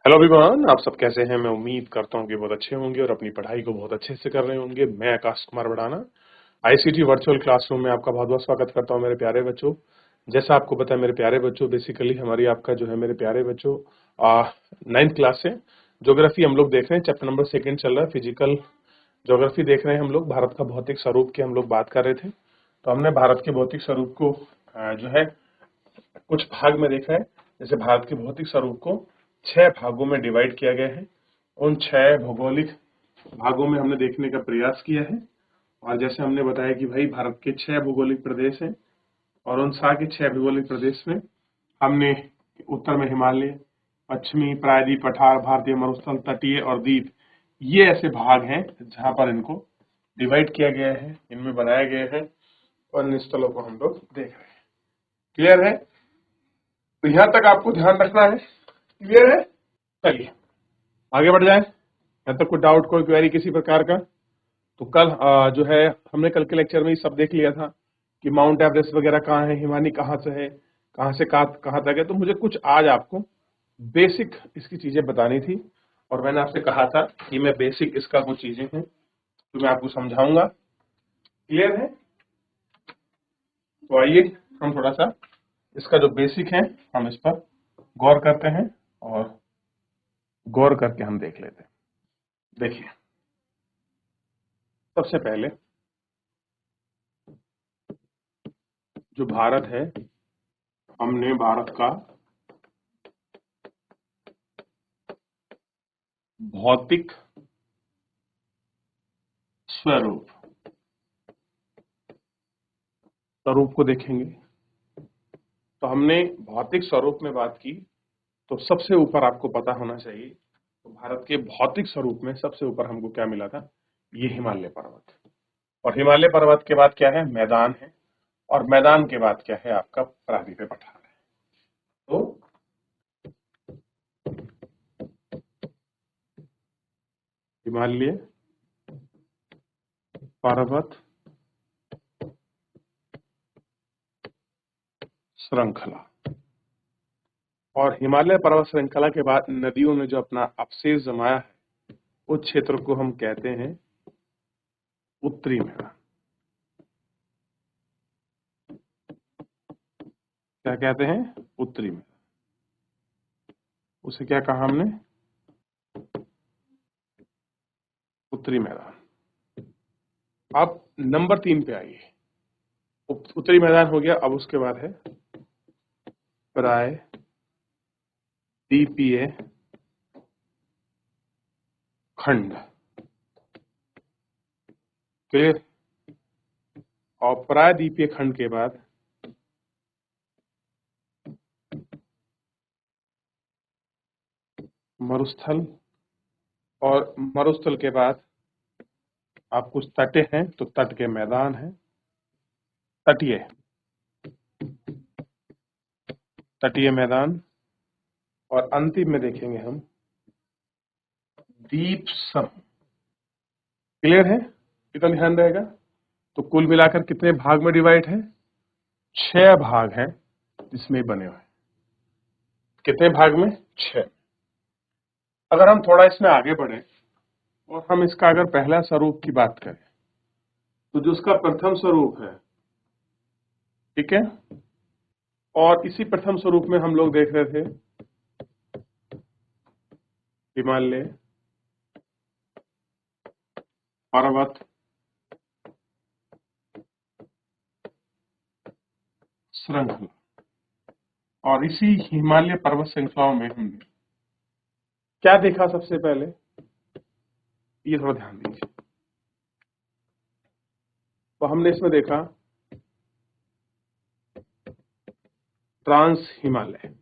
Hello everyone, आप सब कैसे हैं। मैं उम्मीद करता हूं कि बहुत अच्छे होंगे और अपनी पढ़ाई को बहुत अच्छे से कर रहे होंगे। मैं Akash Kumar Badana ICT virtual classroom में आपका बहुत बहुत स्वागत करता हूं मेरे प्यारे बच्चों। जैसा आपको पता है मेरे प्यारे बच्चों, बेसिकली हमारी आपका जो है मेरे प्यारे बच्चों 9th क्लास से ज्योग्राफी हम लोग देख रहे हैं। चैप्टर नंबर 2 चल रहा है, फिजिकल ज्योग्राफी देख रहे हैं हम लोग। भारत का भौतिक स्वरूप की हम लोग बात कर रहे थे, तो हमने भारत के भौतिक स्वरूप को जो है कुछ भाग में देखा है। जैसे भारत के भौतिक स्वरूप को 6 भागों में डिवाइड किया गया है। उन 6 भौगोलिक भागों में हमने देखने का प्रयास किया है। और जैसे हमने बताया कि भाई भारत के 6 भौगोलिक प्रदेश हैं, और उन 6 भौगोलिक प्रदेश में हमने उत्तर में हिमालय, पश्चिमी प्रायद्वीप, पठार, भारतीय मरुस्थल, तटीय और द्वीप, ये ऐसे भाग हैं जहां पर इनको डिवाइड किया गया है, इनमें बनाया गया है और इन स्थलों को हम लोग देख रहे हैं। क्लियर है? तो यहां तक आपको ध्यान रखना है। क्लियर है? चलिए आगे बढ़ जाए। यहाँ तक कोई डाउट, कोई क्वेरी किसी प्रकार का? तो कल जो है हमने कल के लेक्चर में ही सब देख लिया था कि माउंट एवरेस्ट वगैरह कहाँ है, हिमानी कहाँ से है, कहाँ से कहाँ तक है। तो मुझे कुछ आज आपको बेसिक इसकी चीजें बतानी थी, और मैंने आपसे कहा था कि मैं बेसिक इसका कुछ चीजें हैं तो मैं आपको समझाऊंगा। क्लियर है? तो आइए हम थोड़ा सा इसका जो बेसिक है हम इस पर गौर करते हैं, और गौर करके हम देख लेते हैं। देखिए, सबसे पहले जो भारत है, हमने भारत का भौतिक स्वरूप स्वरूप को देखेंगे। तो हमने भौतिक स्वरूप में बात की, तो सबसे ऊपर आपको पता होना चाहिए, तो भारत के भौतिक स्वरूप में सबसे ऊपर हमको क्या मिला था? ये हिमालय पर्वत। और हिमालय पर्वत के बाद क्या है? मैदान है। और मैदान के बाद क्या है? आपका प्रायद्वीपीय पठार है। तो हिमालय पर्वत श्रृंखला, और हिमालय पर्वत श्रृंखला के बाद नदियों ने जो अपना अवशेष जमाया है, उस क्षेत्र को हम कहते हैं उत्तरी मैदान। क्या कहते हैं? उत्तरी मैदान। उसे क्या कहा हमने? उत्तरी मैदान। अब नंबर 3 पे आइए। उत्तरी मैदान हो गया। अब उसके बाद है प्रायद्वीपीय खंड। क्लियर? और प्रायद्वीपीय खंड के बाद मरुस्थल, और मरुस्थल के बाद आप कुछ तटे हैं, तो तट के मैदान हैं, तटीय तटीय मैदान। और अंतिम में देखेंगे हम द्वीप समूह। क्लियर है? कितना ध्यान रहेगा? तो कुल मिलाकर कितने भाग में डिवाइड है? 6 भाग हैं जिसमें बने हुए। कितने भाग में? 6। अगर हम थोड़ा इसमें आगे बढ़े और हम इसका अगर पहला स्वरूप की बात करें, तो जो उसका प्रथम स्वरूप है, ठीक है, और इसी प्रथम स्वरूप में हम लोग देख रहे थे हिमालय पर्वत श्रृंखला। और इसी हिमालय पर्वत श्रृंखलाओं में हमने क्या देखा? सबसे पहले ये थोड़ा ध्यान दीजिए। तो हमने इसमें देखा ट्रांस हिमालय।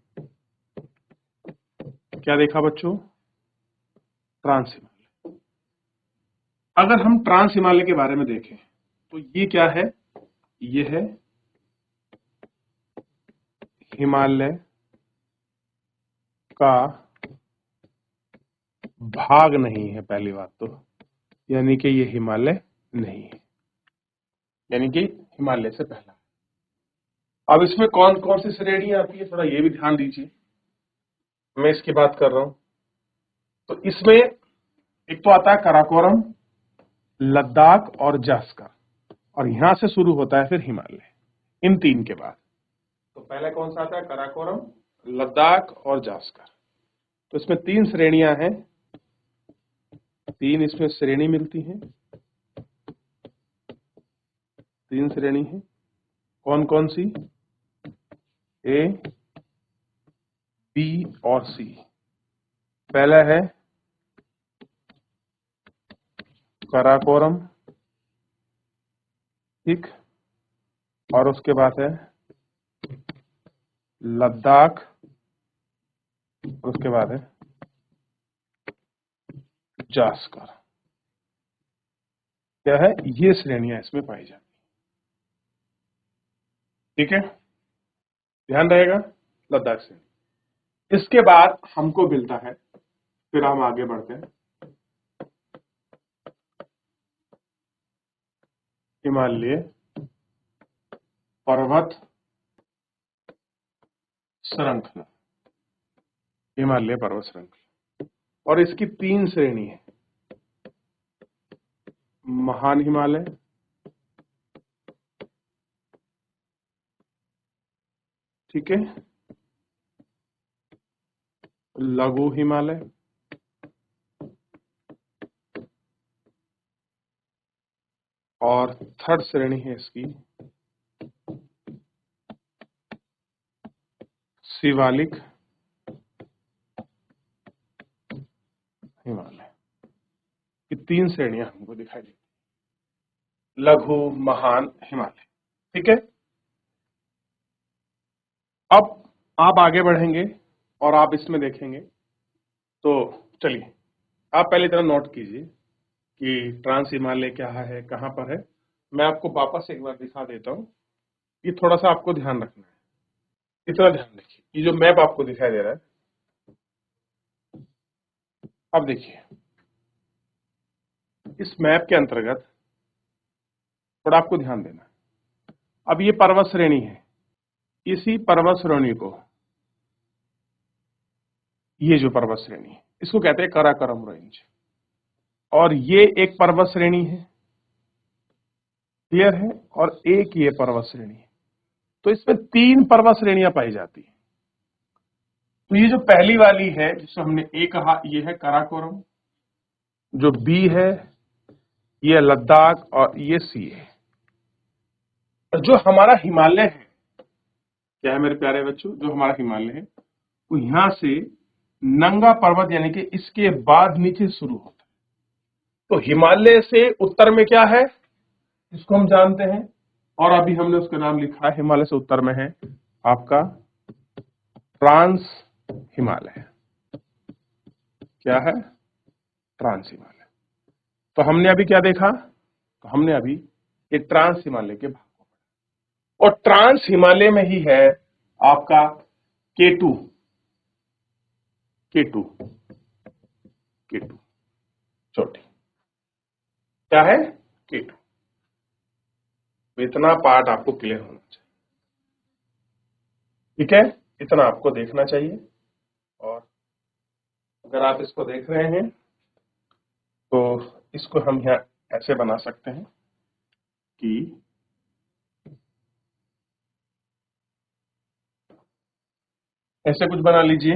क्या देखा बच्चों? ट्रांस हिमालय। अगर हम ट्रांस हिमालय के बारे में देखें, तो ये क्या है? ये है हिमालय का भाग नहीं है, पहली बात तो, यानी कि ये हिमालय नहीं है, यानी कि हिमालय से पहला। अब इसमें कौन कौन सी श्रेणी आती है, थोड़ा ये भी ध्यान दीजिए। मैं इसकी बात कर रहा हूं। तो इसमें एक तो आता है काराकोरम, लद्दाख और जास्कर, और यहां से शुरू होता है फिर हिमालय, इन तीन के बाद। तो पहले कौन सा आता है? काराकोरम, लद्दाख और जास्कर। तो इसमें तीन श्रेणियां हैं, तीन इसमें श्रेणी मिलती हैं, तीन श्रेणी है। कौन कौन सी? ए, बी और सी। पहला है काराकोरम, ठीक, और उसके बाद है लद्दाख, और उसके बाद है जास्कर। क्या है? ये श्रेणियां इसमें पाई जाती, ठीक है, ध्यान रहेगा, लद्दाख से। इसके बाद हमको मिलता है, फिर हम आगे बढ़ते हैं, हिमालय पर्वत श्रृंखला, हिमालय पर्वत श्रृंखला, और इसकी तीन श्रेणी है, महान हिमालय, ठीक है, लघु हिमालय, और थर्ड श्रेणी है इसकी शिवालिक हिमालय। ये तीन श्रेणियां हमको दिखाई देती, लघु, महान, हिमालय, ठीक है। अब आप आगे बढ़ेंगे और आप इसमें देखेंगे, तो चलिए आप पहले तरह नोट कीजिए कि ट्रांस हिमालय क्या है, कहां पर है। मैं आपको वापस एक बार दिखा देता हूं, ये थोड़ा सा आपको ध्यान रखना है, इतना ध्यान रखिए। ये जो मैप आपको दिखाई दे रहा है, अब देखिए इस मैप के अंतर्गत थोड़ा आपको ध्यान देना। अब ये पर्वत श्रेणी है, इसी पर्वत श्रेणी को, ये जो पर्वत श्रेणी है इसको कहते हैं काराकोरम रेंज, और ये एक पर्वत श्रेणी है, क्लियर है, और एक ये पर्वत श्रेणी है। तो इसमें तीन पर्वत श्रेणियां पाई जाती है। तो ये जो पहली वाली है जिसको हमने ए कहा, ये है काराकोरम, जो बी है ये लद्दाख, और ये सी है। और जो हमारा हिमालय है, क्या है मेरे प्यारे बच्चों, जो हमारा हिमालय है वो यहां से नंगा पर्वत यानी कि इसके बाद नीचे शुरू होता है। तो हिमालय से उत्तर में क्या है इसको हम जानते हैं, और अभी हमने उसका नाम लिखा है, हिमालय से उत्तर में है आपका ट्रांस हिमालय। क्या है? ट्रांस हिमालय। तो हमने अभी क्या देखा? तो हमने अभी एक ट्रांस हिमालय के भाग को पढ़ा, और ट्रांस हिमालय में ही है आपका केटू, केटू, केटू चोटी। क्या है? केटू। इतना पार्ट आपको क्लियर होना चाहिए, ठीक है, इतना आपको देखना चाहिए। और अगर आप इसको देख रहे हैं तो इसको हम यहां ऐसे बना सकते हैं कि ऐसे कुछ बना लीजिए,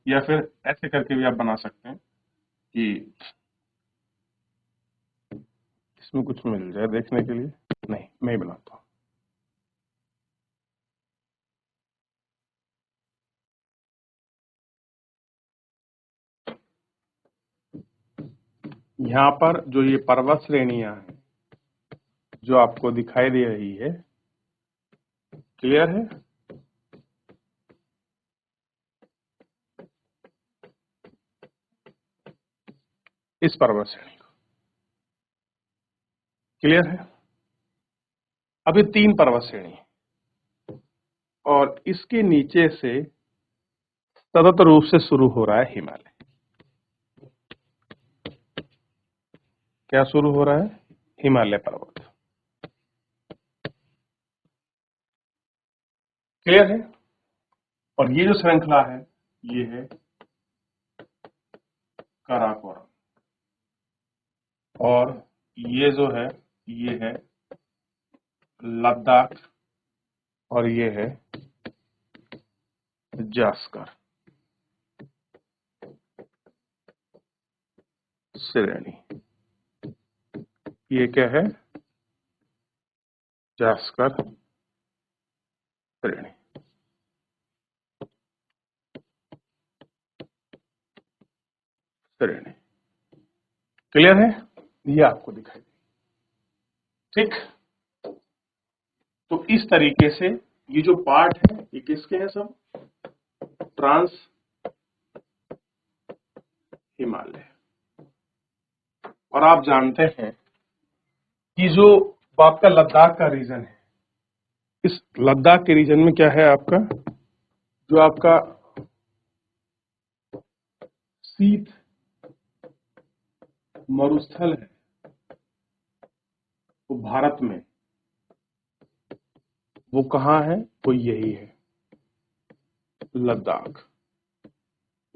या फिर ऐसे करके भी आप बना सकते हैं कि इसमें कुछ मिल जाए देखने के लिए। नहीं, मैं ही बनाता हूं। यहां पर जो ये पर्वत श्रेणियां हैं जो आपको दिखाई दे रही है, क्लियर है, इस पर्वत श्रेणी को, क्लियर है। अभी तीन पर्वत श्रेणी है, और इसके नीचे से सतत रूप से शुरू हो रहा है हिमालय। क्या शुरू हो रहा है? हिमालय पर्वत, क्लियर है। और ये जो श्रृंखला है ये है काराकोरम, और ये जो है ये है लद्दाख, और ये है जास्कर श्रेणी। ये क्या है? जास्कर श्रेणी। श्रेणी क्लियर है? ये आपको दिखाई दे, ठीक। तो इस तरीके से ये जो पार्ट है ये किसके हैं? सब ट्रांस हिमालय। और आप जानते हैं कि जो आपका लद्दाख का रीजन है, इस लद्दाख के रीजन में क्या है आपका, जो आपका शीत मरुस्थल है वो भारत में, वो कहाँ है? वो यही है, लद्दाख।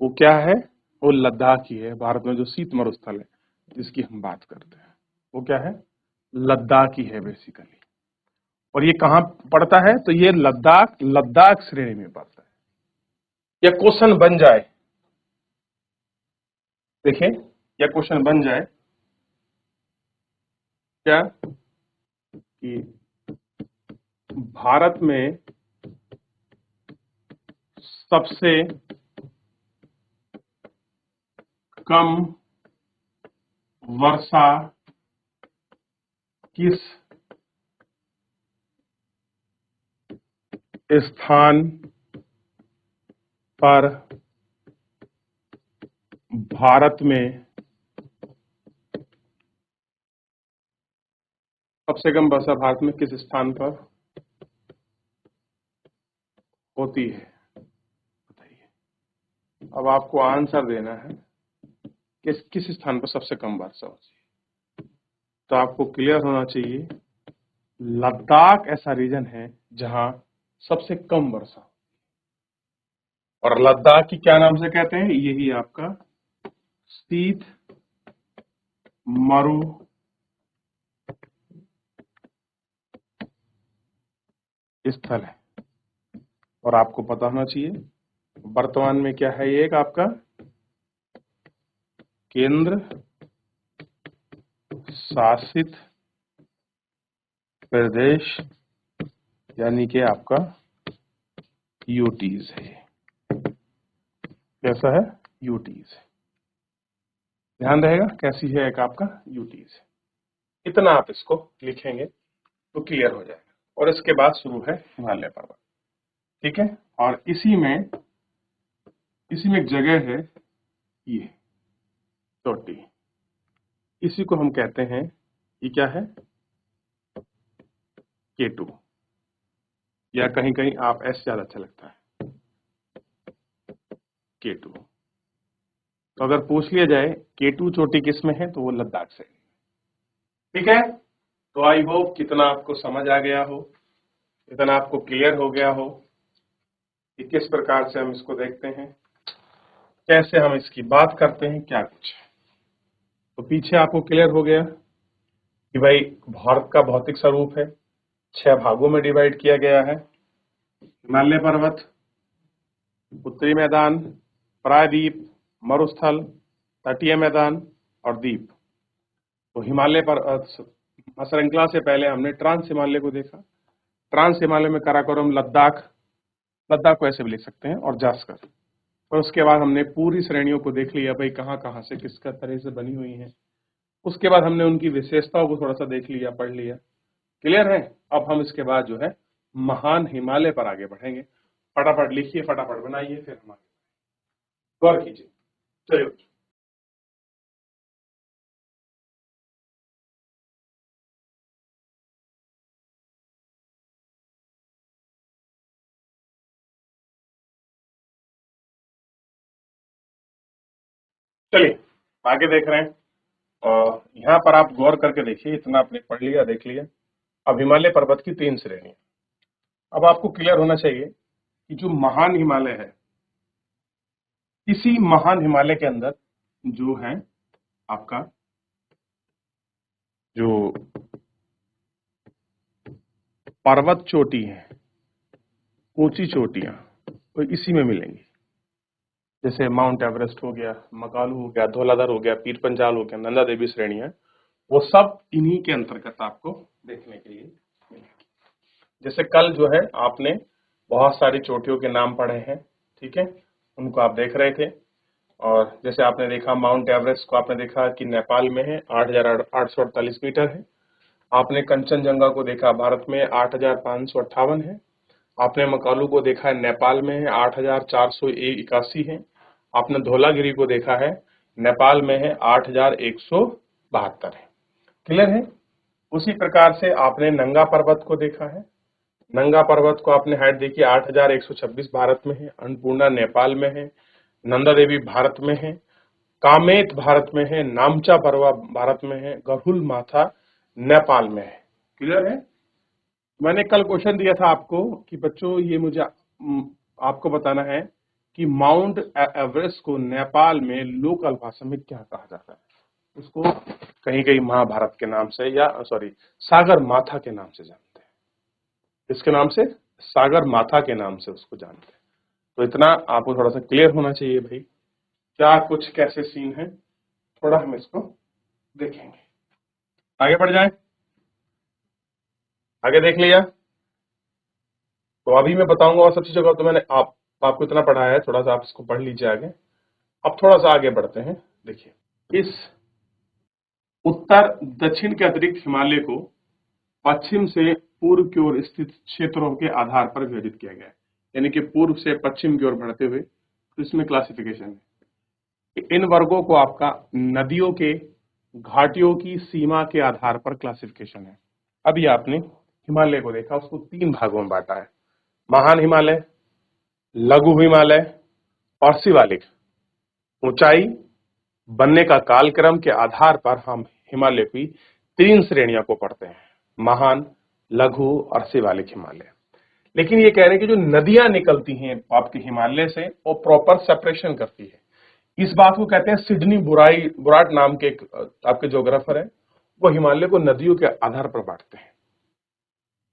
वो क्या है? वो लद्दाख ही है। भारत में जो शीत मरुस्थल है जिसकी हम बात करते हैं वो क्या है? लद्दाख ही है बेसिकली। और ये कहाँ पड़ता है? तो ये लद्दाख श्रेणी में पड़ता है। या क्वेश्चन बन जाए, देखिए, या क्वेश्चन बन जाए क्या कि भारत में सबसे कम वर्षा किस स्थान पर भारत में सबसे कम वर्षा भारत में किस स्थान पर होती है? बताइए। अब आपको आंसर देना है किस स्थान पर सबसे कम वर्षा होती है। तो आपको क्लियर होना चाहिए लद्दाख ऐसा रीजन है जहां सबसे कम वर्षा, और लद्दाख की क्या नाम से कहते हैं? यही आपका शीत मरु स्थल है। और आपको पता होना चाहिए वर्तमान में क्या है, ये एक आपका केंद्र शासित प्रदेश, यानी कि आपका यूटीज है। कैसा है? यूटीज। ध्यान रहेगा कैसी है, एक आपका यूटीज। इतना आप इसको लिखेंगे तो क्लियर हो जाएगा। और इसके बाद शुरू है हिमालय पर्वत, ठीक है। और इसी में एक जगह है ये चोटी, इसी को हम कहते हैं, ये क्या है? K2, या कहीं कहीं आप एस ज्यादा अच्छा लगता है, K2। तो अगर पूछ लिया जाए K2 चोटी किस में है तो वो लद्दाख से, ठीक है। तो आई होप कितना आपको समझ आ गया हो, इतना आपको क्लियर हो गया हो कि किस प्रकार से हम इसको देखते हैं, कैसे हम इसकी बात करते हैं, क्या कुछ। तो पीछे आपको क्लियर हो गया कि भाई भारत का भौतिक स्वरूप है, 6 भागों में डिवाइड किया गया है। हिमालय पर्वत, उत्तरी मैदान, प्रायद्वीप, मरुस्थल, तटीय मैदान और द्वीप। तो हिमालय पर श्रृंखला से पहले हमने ट्रांस हिमालय को देखा। ट्रांस हिमालय में काराकोरम, लद्दाख को ऐसे भी लिख सकते हैं, और जास्कर। और उसके बाद हमने पूरी श्रेणियों को देख लिया, भाई कहाँ कहाँ से किस तरह से बनी हुई हैं। उसके बाद हमने उनकी विशेषताओं को थोड़ा सा देख लिया, पढ़ लिया। क्लियर है? अब हम इसके बाद जो है महान हिमालय पर आगे बढ़ेंगे। फटाफट लिखिए, फटाफट बनाइए, फिर हम आगे गौर कीजिए। चलिए, आगे देख रहे हैं। और यहाँ पर आप गौर करके देखिए, इतना आपने पढ़ लिया, देख लिया। अब हिमालय पर्वत की 3 श्रेणी। अब आपको क्लियर होना चाहिए कि जो महान हिमालय है, इसी महान हिमालय के अंदर जो है आपका जो पर्वत चोटी है, ऊंची चोटियां, तो इसी में मिलेंगी। जैसे माउंट एवरेस्ट हो गया, मकालू हो गया, धौलाधर हो गया, पीर पंजाल हो गया, नंदा देवी श्रेणियां, वो सब इन्हीं के अंतर्गत आपको देखने के लिए मिलेगी। जैसे कल जो है आपने बहुत सारी चोटियों के नाम पढ़े हैं, ठीक है, उनको आप देख रहे थे। और जैसे आपने देखा माउंट एवरेस्ट को आपने देखा कि नेपाल में है, 8,848 मीटर है। आपने कंचनजंगा को देखा भारत में 8,558 है। आपने मकालू को देखा है नेपाल में है, 8,481 है। आपने धौलागिरी को देखा है नेपाल में है, 8,172 है। क्लियर है। उसी प्रकार से आपने नंगा पर्वत को देखा है। नंगा पर्वत को आपने हाइट देखी 8,126 भारत में है। अन्नपूर्णा नेपाल में है। नंदा देवी भारत में है। कामेत भारत में है। नामचा पर्वत भारत में है। गहुल माथा नेपाल में है। क्लियर है। मैंने कल क्वेश्चन दिया था आपको कि बच्चों ये मुझे आपको बताना है कि माउंट एवरेस्ट को नेपाल में लोकल भाषा में क्या कहा जाता है। उसको कहीं कहीं महाभारत के नाम से या सॉरी सागर माथा के नाम से जानते हैं। इसके नाम से सागर माथा के नाम से उसको जानते हैं। तो इतना आपको थोड़ा सा क्लियर होना चाहिए भाई, क्या कुछ कैसे सीन है, थोड़ा हम इसको देखेंगे। आगे बढ़ जाएं। आगे देख लिया तो अभी मैं बताऊंगा और सबसे जगह तो मैंने आपको इतना पढ़ाया है, थोड़ा सा आप इसको पढ़ लीजिए आगे। अब थोड़ा सा आगे बढ़ते हैं। देखिए, इस उत्तर दक्षिण के अतिरिक्त हिमालय को पश्चिम से पूर्व की ओर स्थित क्षेत्रों के आधार पर विभाजित किया गया है। यानी कि पूर्व से पश्चिम की ओर बढ़ते हुए, तो इसमें क्लासिफिकेशन है। इन वर्गों को आपका नदियों के घाटियों की सीमा के आधार पर क्लासिफिकेशन है। अभी आपने हिमालय को देखा, उसको 3 भागों में बांटा है, महान हिमालय, लघु हिमालय और शिवालिक। ऊंचाई बनने का कालक्रम के आधार पर हम हिमालय की 3 श्रेणियों को पढ़ते हैं, महान, लघु और शिवालिक हिमालय। लेकिन ये कह रहे हैं कि जो नदियां निकलती हैं आपके हिमालय से वो प्रॉपर सेपरेशन करती है। इस बात को कहते हैं सिडनी बुराट नाम के एक आपके ज्योग्राफर है, वो हिमालय को नदियों के आधार पर बांटते हैं।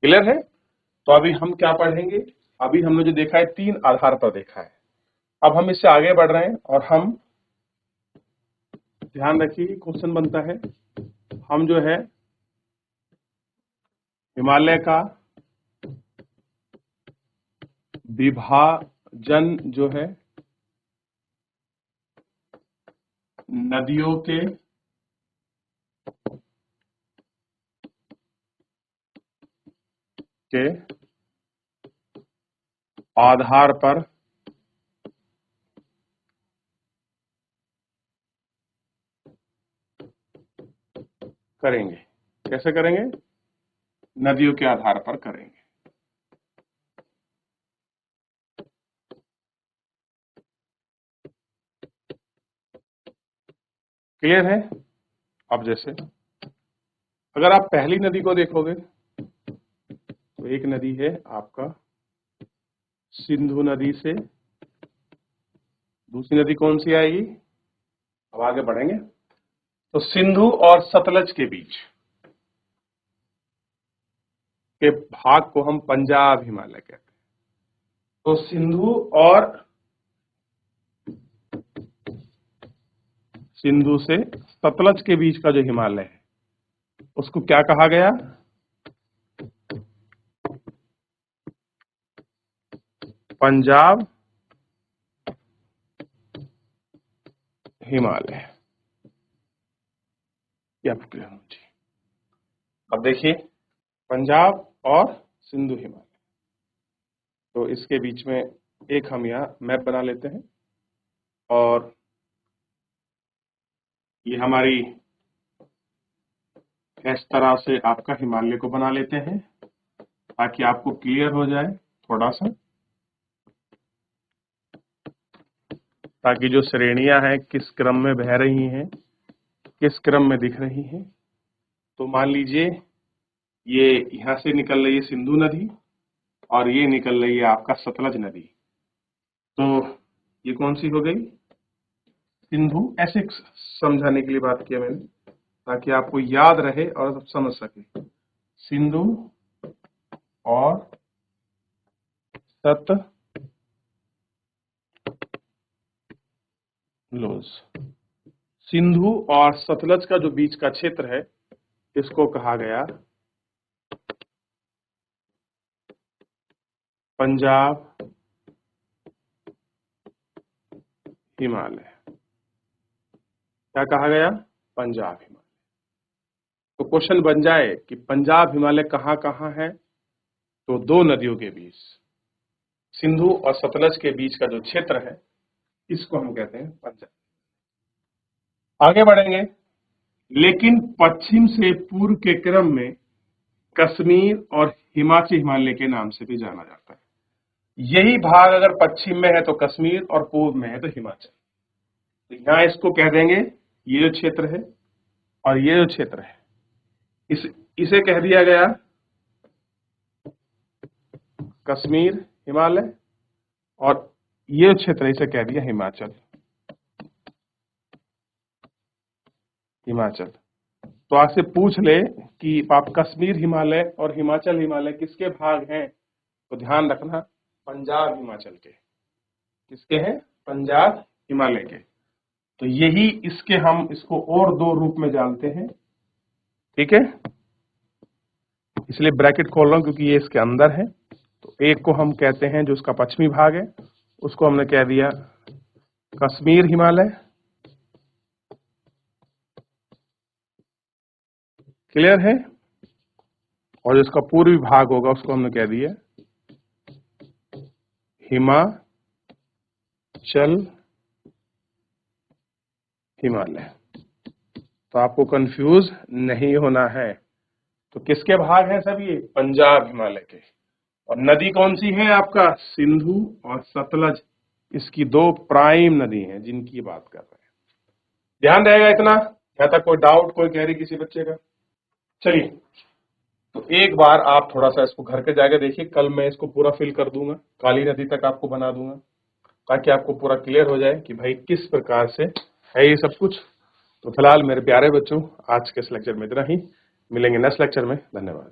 क्लियर है। तो अभी हम क्या पढ़ेंगे, अभी हमने जो देखा है 3 आधार पर देखा है। अब हम इससे आगे बढ़ रहे हैं और हम ध्यान रखिए क्वेश्चन बनता है, हम जो है हिमालय का विभाजन जो है नदियों के आधार पर करेंगे। कैसे करेंगे, नदियों के आधार पर करेंगे। क्लियर है। अब जैसे अगर आप पहली नदी को देखोगे तो एक नदी है आपका सिंधु नदी से, दूसरी नदी कौन सी आएगी, अब आगे बढ़ेंगे तो सिंधु और सतलज के बीच के भाग को हम पंजाब हिमालय कहते हैं। तो सिंधु से सतलज के बीच का जो हिमालय है उसको क्या कहा गया, पंजाब हिमालय। अब देखिए पंजाब और सिंधु हिमालय, तो इसके बीच में एक हम यहाँ मैप बना लेते हैं और ये हमारी इस तरह से आपका हिमालय को बना लेते हैं ताकि आपको क्लियर हो जाए थोड़ा सा, ताकि जो श्रेणियां हैं किस क्रम में बह रही हैं, किस क्रम में दिख रही हैं। तो मान लीजिए ये यहां से निकल रही है सिंधु नदी और ये निकल रही है आपका सतलज नदी। तो ये कौन सी हो गई, सिंधु, ऐसे समझाने के लिए बात किया मैंने ताकि आपको याद रहे और आप समझ सके। सिंधु और सतलुज। सिंधु और सतलज का जो बीच का क्षेत्र है इसको कहा गया पंजाब हिमालय। क्या कहा गया? पंजाब हिमालय। तो क्वेश्चन बन जाए कि पंजाब हिमालय कहाँ कहाँ है, तो दो नदियों के बीच, सिंधु और सतलज के बीच का जो क्षेत्र है इसको हम कहते हैं पंजाब। आगे बढ़ेंगे, लेकिन पश्चिम से पूर्व के क्रम में कश्मीर और हिमाचल हिमालय के नाम से भी जाना जाता है। यही भाग अगर पश्चिम में है तो कश्मीर और पूर्व में है तो हिमाचल। तो यहां इसको कह देंगे, ये जो क्षेत्र है और ये जो क्षेत्र है इसे कह दिया गया कश्मीर हिमालय, और ये क्षेत्र इसे कह दिया हिमाचल। तो आपसे पूछ ले कि आप कश्मीर हिमालय और हिमाचल हिमालय किसके भाग हैं, तो ध्यान रखना पंजाब हिमाचल के। किसके हैं? पंजाब हिमालय के। तो यही हम इसको और दो रूप में जानते हैं, ठीक है, इसलिए ब्रैकेट खोल रहा हूं क्योंकि ये इसके अंदर है। तो एक को हम कहते हैं जो उसका पश्चिमी भाग है उसको हमने कह दिया कश्मीर हिमालय, क्लियर है, और जिसका पूर्वी भाग होगा उसको हमने कह दिया हिमाचल हिमालय। तो आपको कंफ्यूज नहीं होना है। तो किसके भाग हैं सब? ये पंजाब हिमालय के। और नदी कौन सी है आपका? सिंधु और सतलज। इसकी दो प्राइम नदी हैं जिनकी बात कर रहे हैं। ध्यान रहेगा इतना? यहाँ तक कोई डाउट, कोई क्वेरी किसी बच्चे का? चलिए, तो एक बार आप थोड़ा सा इसको घर के जाके देखिए। कल मैं इसको पूरा फिल कर दूंगा, काली नदी तक आपको बना दूंगा, ताकि आपको पूरा क्लियर हो जाए कि भाई किस प्रकार से है ये सब कुछ। तो फिलहाल मेरे प्यारे बच्चों, आज के इस लेक्चर में इतना ही। मिलेंगे नेक्स्ट लेक्चर में। धन्यवाद।